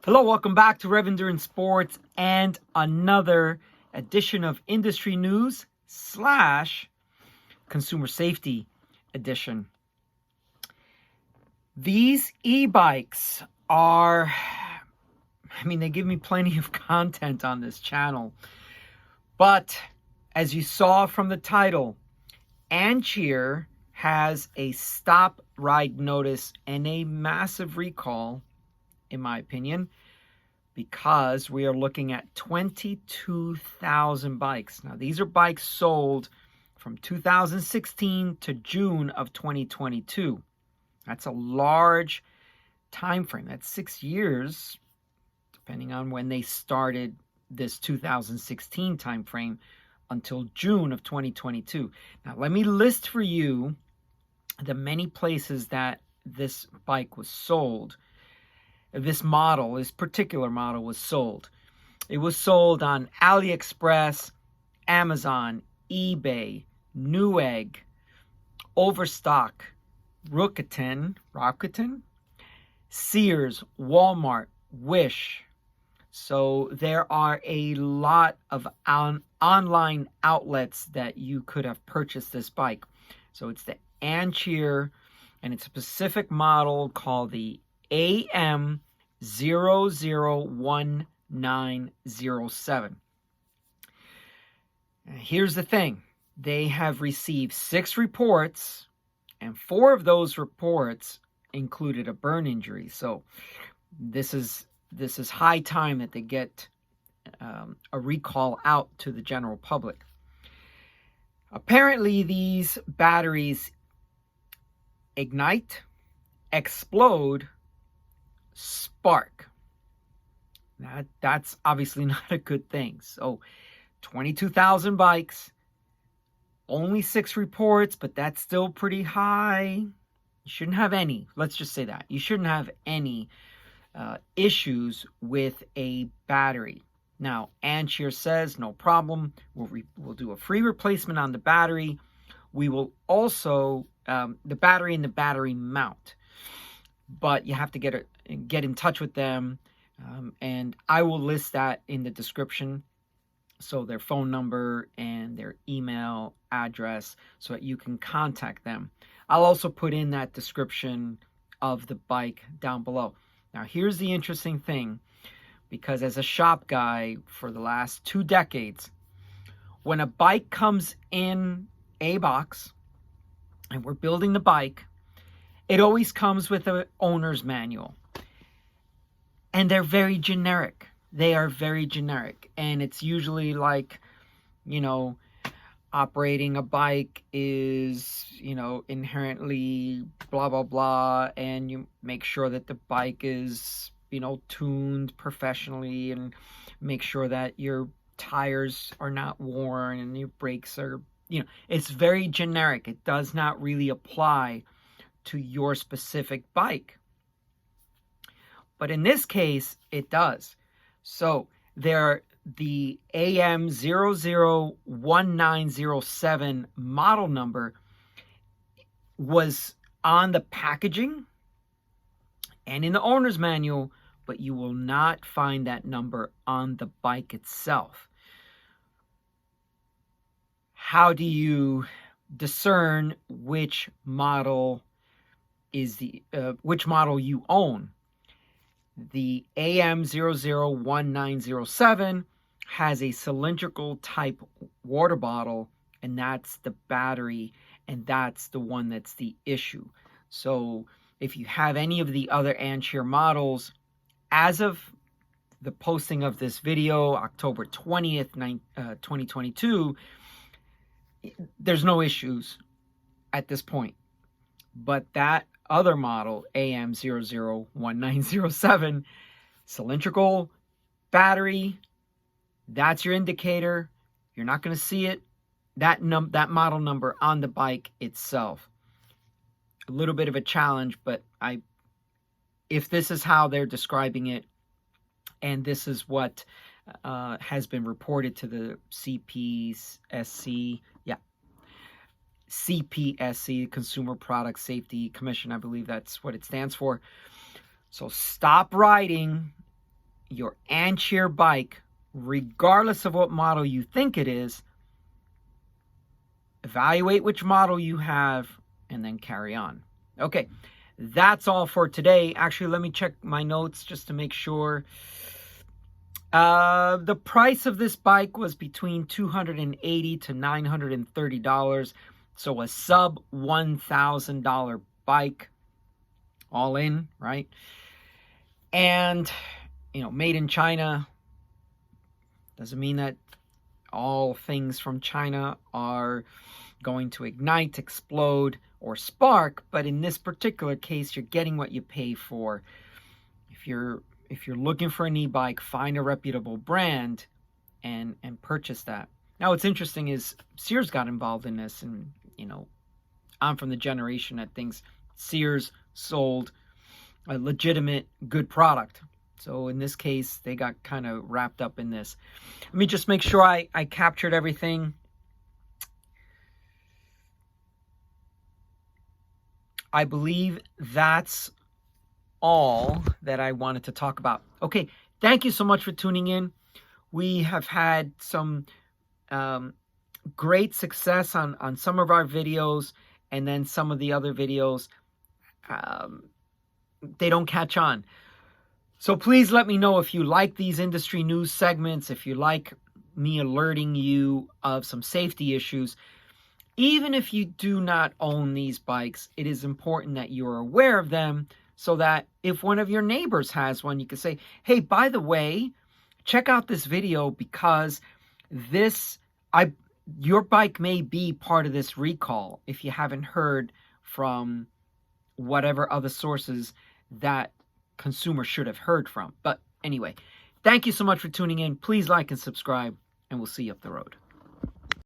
Hello, welcome back to Rev Endurance Sports and another edition of Industry News / Consumer Safety Edition. These e-bikes are, they give me plenty of content on this channel. But as you saw from the title, Ancheer has a stop ride notice and a massive recall, in my opinion, because we are looking at 22,000 bikes. Now, these are bikes sold from 2016 to June of 2022. That's a large time frame. That's 6 years, depending on when they started this 2016 time frame, until June of 2022. Now, let me list for you the many places that this bike was sold. This particular model was sold. It was sold on AliExpress, Amazon, eBay, Newegg, Overstock, Rakuten, Sears, Walmart, Wish. So there are a lot of online outlets that you could have purchased this bike. So it's the Ancheer, and it's a specific model called the AM001907. Here's the thing. They have received 6 reports, and 4 of those reports included a burn injury. So this is high time that they get a recall out to the general public. Apparently, these batteries ignite, explode, spark. That's obviously not a good thing. So 22,000 bikes, only 6 reports, but that's still pretty high. You shouldn't have any. Let's just say that. You shouldn't have any issues with a battery. Now, Ancheer says, no problem. We'll do a free replacement on the battery. We will also, the battery and the battery mount. But you have to get in touch with them, and I will list that in the description. So their phone number and their email address, so that you can contact them. I'll also put in that description of the bike down below. Now, here's the interesting thing, because as a shop guy for the last 2 decades, when a bike comes in a box and we're building the bike, it always comes with an owner's manual. And they're very generic. They are very generic. And it's usually like, operating a bike is, inherently blah, blah, blah. And you make sure that the bike is, tuned professionally, and make sure that your tires are not worn and your brakes are, it's very generic. It does not really apply to your specific bike. But in this case, it does. So the AM001907 model number was on the packaging and in the owner's manual, but you will not find that number on the bike itself. How do you discern which model which model you own? The AM001907 has a cylindrical type water bottle, and that's the battery, and that's the one that's the issue. So if you have any of the other Ancheer models, as of the posting of this video, October 20th, 2022, there's no issues at this point. But that other model, AM001907, cylindrical battery, that's your indicator. You're not going to see it, that model number on the bike itself. A little bit of a challenge, but if this is how they're describing it, and this is what has been reported to the CPSC, Consumer Product Safety Commission, I believe that's what it stands for. So stop riding your Ancheer bike, regardless of what model you think it is, evaluate which model you have, and then carry on. Okay, that's all for today. Actually, let me check my notes just to make sure. The price of this bike was between $280 to $930, so a sub $1,000 bike, all in, right? And, made in China. Doesn't mean that all things from China are going to ignite, explode, or spark, but in this particular case, you're getting what you pay for. If you're looking for an e-bike, find a reputable brand and purchase that. Now, what's interesting is Sears got involved in this, and I'm from the generation that thinks Sears sold a legitimate, good product. So in this case, they got kind of wrapped up in this. Let me just make sure I captured everything. I believe that's all that I wanted to talk about. Okay, thank you so much for tuning in. We have had some great success on some of our videos, and then some of the other videos, they don't catch on. So please let me know if you like these industry news segments, if you like me alerting you of some safety issues. Even if you do not own these bikes, it is important that you're aware of them, so that if one of your neighbors has one, you can say, hey, by the way, check out this video because your bike may be part of this recall if you haven't heard from whatever other sources that consumers should have heard from. But anyway, thank you so much for tuning in. Please like and subscribe, and we'll see you up the road.